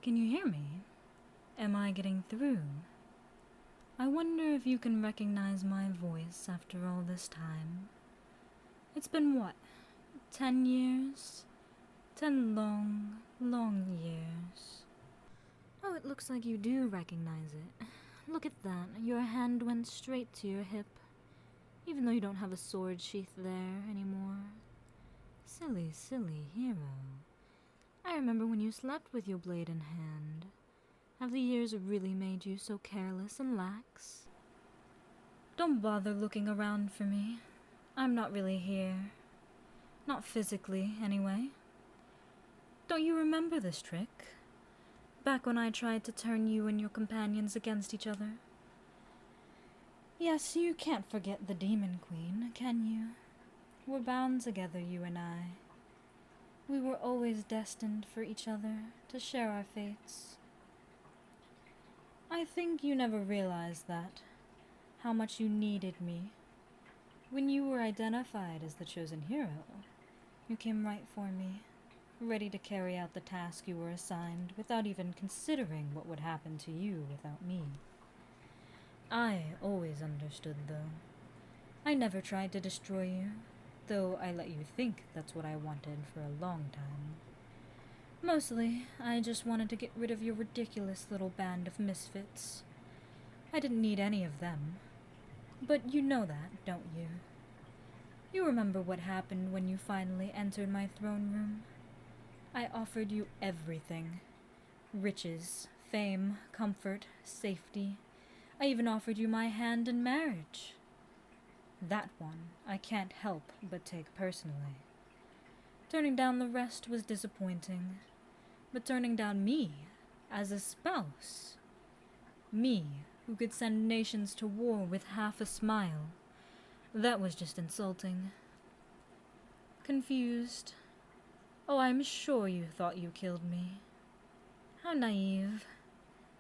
Can you hear me? Am I getting through? I wonder if you can recognize my voice after all this time. It's been what? 10 years? 10 long, long years. Oh, it looks like you do recognize it. Look at that. Your hand went straight to your hip, even though you don't have a sword sheath there anymore. Silly, silly hero. I remember when you slept with your blade in hand. Have the years really made you so careless and lax? Don't bother looking around for me. I'm not really here. Not physically, anyway. Don't you remember this trick? Back when I tried to turn you and your companions against each other? Yes, you can't forget the Demon Queen, can you? We're bound together, you and I. We were always destined for each other, to share our fates. I think you never realized that, how much you needed me. When you were identified as the chosen hero, you came right for me, ready to carry out the task you were assigned without even considering what would happen to you without me. I always understood, though. I never tried to destroy you, though I let you think that's what I wanted for a long time. Mostly, I just wanted to get rid of your ridiculous little band of misfits. I didn't need any of them. But you know that, don't you? You remember what happened when you finally entered my throne room? I offered you everything. Riches, fame, comfort, safety. I even offered you my hand in marriage. That one I can't help but take personally. Turning down the rest was disappointing. But turning down me, as a spouse, me, who could send nations to war with half a smile, that was just insulting. Confused. Oh, I'm sure you thought you killed me. How naive.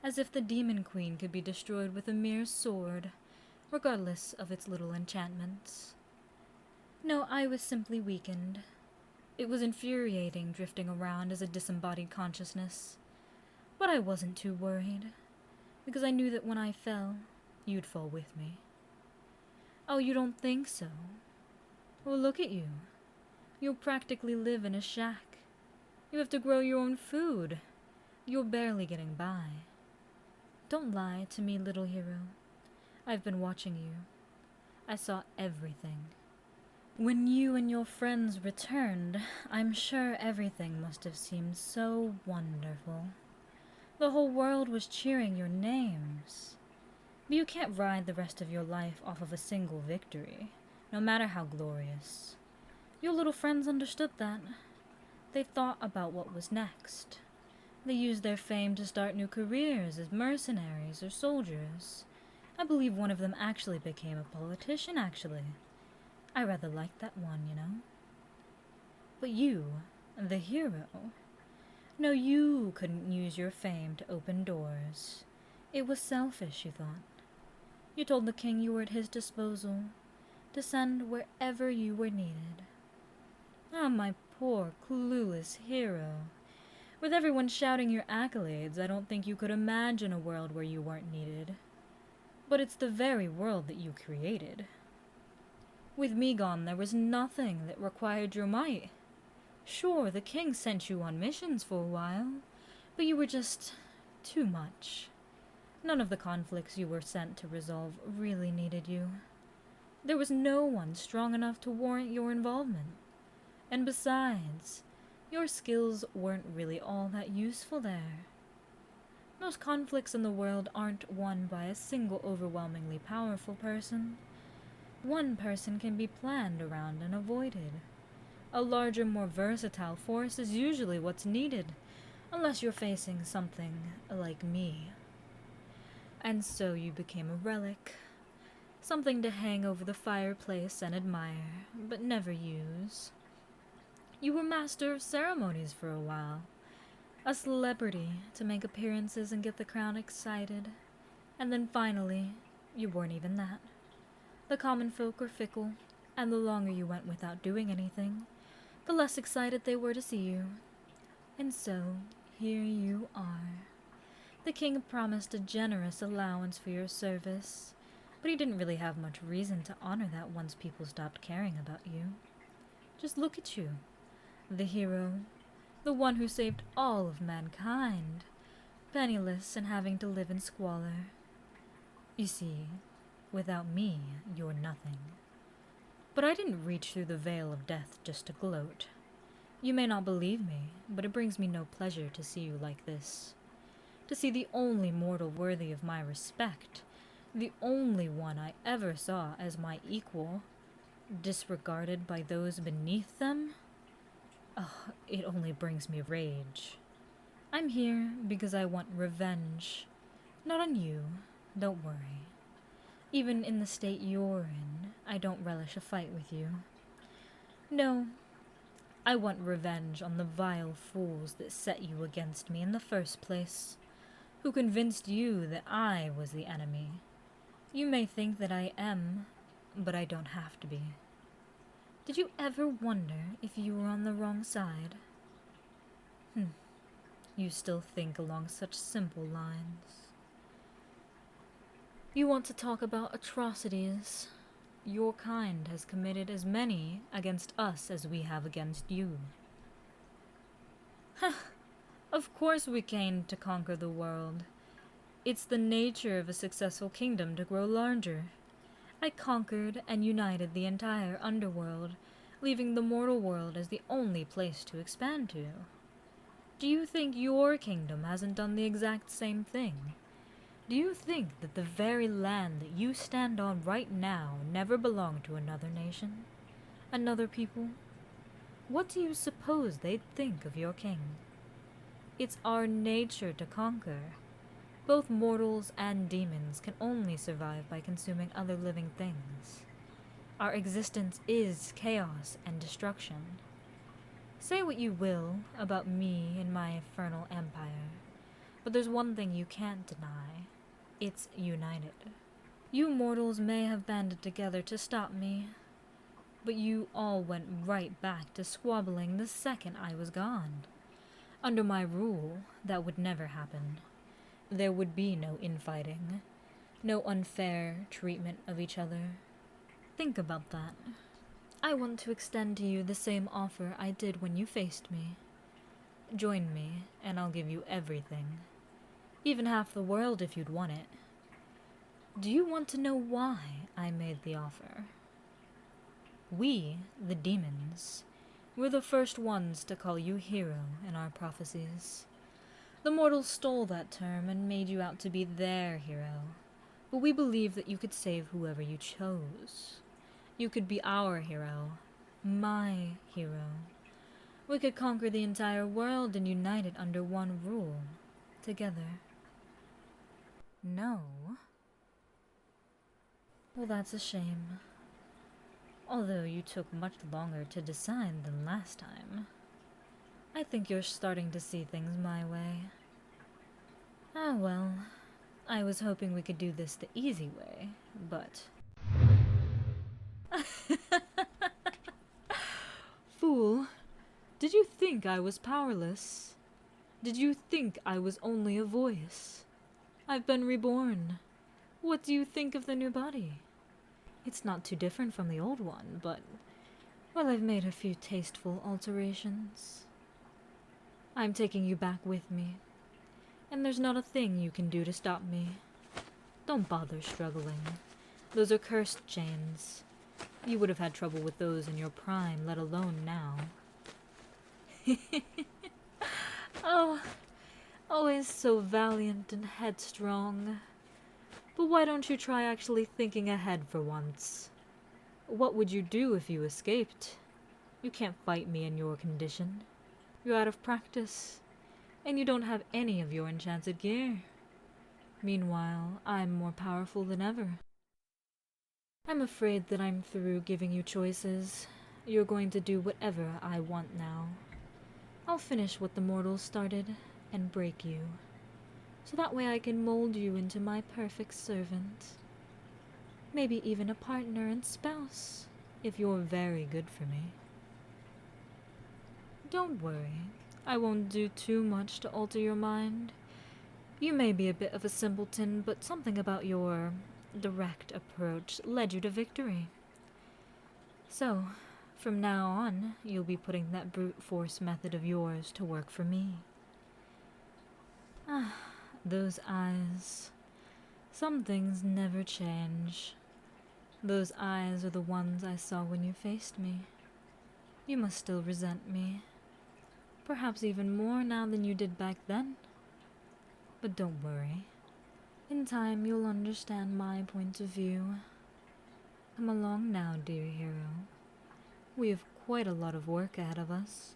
As if the Demon Queen could be destroyed with a mere sword, regardless of its little enchantments. No, I was simply weakened. It was infuriating drifting around as a disembodied consciousness. But I wasn't too worried, because I knew that when I fell, you'd fall with me. Oh, you don't think so? Well, look at you. You practically live in a shack. You have to grow your own food. You're barely getting by. Don't lie to me, little hero. I've been watching you. I saw everything. When you and your friends returned, I'm sure everything must have seemed so wonderful. The whole world was cheering your names. But you can't ride the rest of your life off of a single victory, no matter how glorious. Your little friends understood that. They thought about what was next. They used their fame to start new careers as mercenaries or soldiers. I believe one of them actually became a politician, actually. I rather liked that one, you know. But you, the hero, no, you couldn't use your fame to open doors. It was selfish, you thought. You told the king you were at his disposal, to send wherever you were needed. Ah, my poor, clueless hero. With everyone shouting your accolades, I don't think you could imagine a world where you weren't needed. But it's the very world that you created. With me gone, there was nothing that required your might. Sure, the king sent you on missions for a while, but you were just too much. None of the conflicts you were sent to resolve really needed you. There was no one strong enough to warrant your involvement. And besides, your skills weren't really all that useful there. Most conflicts in the world aren't won by a single overwhelmingly powerful person. One person can be planned around and avoided. A larger, more versatile force is usually what's needed, unless you're facing something like me. And so you became a relic. Something to hang over the fireplace and admire, but never use. You were master of ceremonies for a while. A celebrity to make appearances and get the crowd excited. And then finally, you weren't even that. The common folk were fickle, and the longer you went without doing anything, the less excited they were to see you. And so, here you are. The king promised a generous allowance for your service, but he didn't really have much reason to honor that once people stopped caring about you. Just look at you, the hero, the one who saved all of mankind, penniless and having to live in squalor. You see, without me, you're nothing. But I didn't reach through the veil of death just to gloat. You may not believe me, but it brings me no pleasure to see you like this. To see the only mortal worthy of my respect, the only one I ever saw as my equal, disregarded by those beneath them? Oh, it only brings me rage. I'm here because I want revenge. Not on you, don't worry. Even in the state you're in, I don't relish a fight with you. No, I want revenge on the vile fools that set you against me in the first place, who convinced you that I was the enemy. You may think that I am, but I don't have to be. Did you ever wonder if you were on the wrong side? You still think along such simple lines. You want to talk about atrocities. Your kind has committed as many against us as we have against you. Of course we came to conquer the world. It's the nature of a successful kingdom to grow larger. I conquered and united the entire underworld, leaving the mortal world as the only place to expand to. Do you think your kingdom hasn't done the exact same thing? Do you think that the very land that you stand on right now never belonged to another nation? Another people? What do you suppose they'd think of your king? It's our nature to conquer. Both mortals and demons can only survive by consuming other living things. Our existence is chaos and destruction. Say what you will about me and my infernal empire, but there's one thing you can't deny. It's united. You mortals may have banded together to stop me, but you all went right back to squabbling the second I was gone. Under my rule, that would never happen. There would be no infighting, no unfair treatment of each other. Think about that. I want to extend to you the same offer I did when you faced me. Join me, and I'll give you everything. Even half the world if you'd want it. Do you want to know why I made the offer? We, the demons, were the first ones to call you hero in our prophecies. The mortals stole that term and made you out to be their hero, but we believed that you could save whoever you chose. You could be our hero, my hero. We could conquer the entire world and unite it under one rule, together. No. Well, that's a shame. Although you took much longer to decide than last time. I think you're starting to see things my way. Ah, well, I was hoping we could do this the easy way, but... Fool, did you think I was powerless? Did you think I was only a voice? I've been reborn. What do you think of the new body? It's not too different from the old one, but... well, I've made a few tasteful alterations. I'm taking you back with me, and there's not a thing you can do to stop me. Don't bother struggling. Those are cursed chains. You would have had trouble with those in your prime, let alone now. Oh, always so valiant and headstrong. But why don't you try actually thinking ahead for once? What would you do if you escaped? You can't fight me in your condition. You're out of practice, and you don't have any of your enchanted gear. Meanwhile, I'm more powerful than ever. I'm afraid that I'm through giving you choices. You're going to do whatever I want now. I'll finish what the mortals started and break you, so that way I can mold you into my perfect servant. Maybe even a partner and spouse, if you're very good for me. Don't worry, I won't do too much to alter your mind. You may be a bit of a simpleton, but something about your direct approach led you to victory. So, from now on, you'll be putting that brute force method of yours to work for me. Ah, those eyes. Some things never change. Those eyes are the ones I saw when you faced me. You must still resent me. Perhaps even more now than you did back then. But don't worry. In time, you'll understand my point of view. Come along now, dear hero. We have quite a lot of work ahead of us.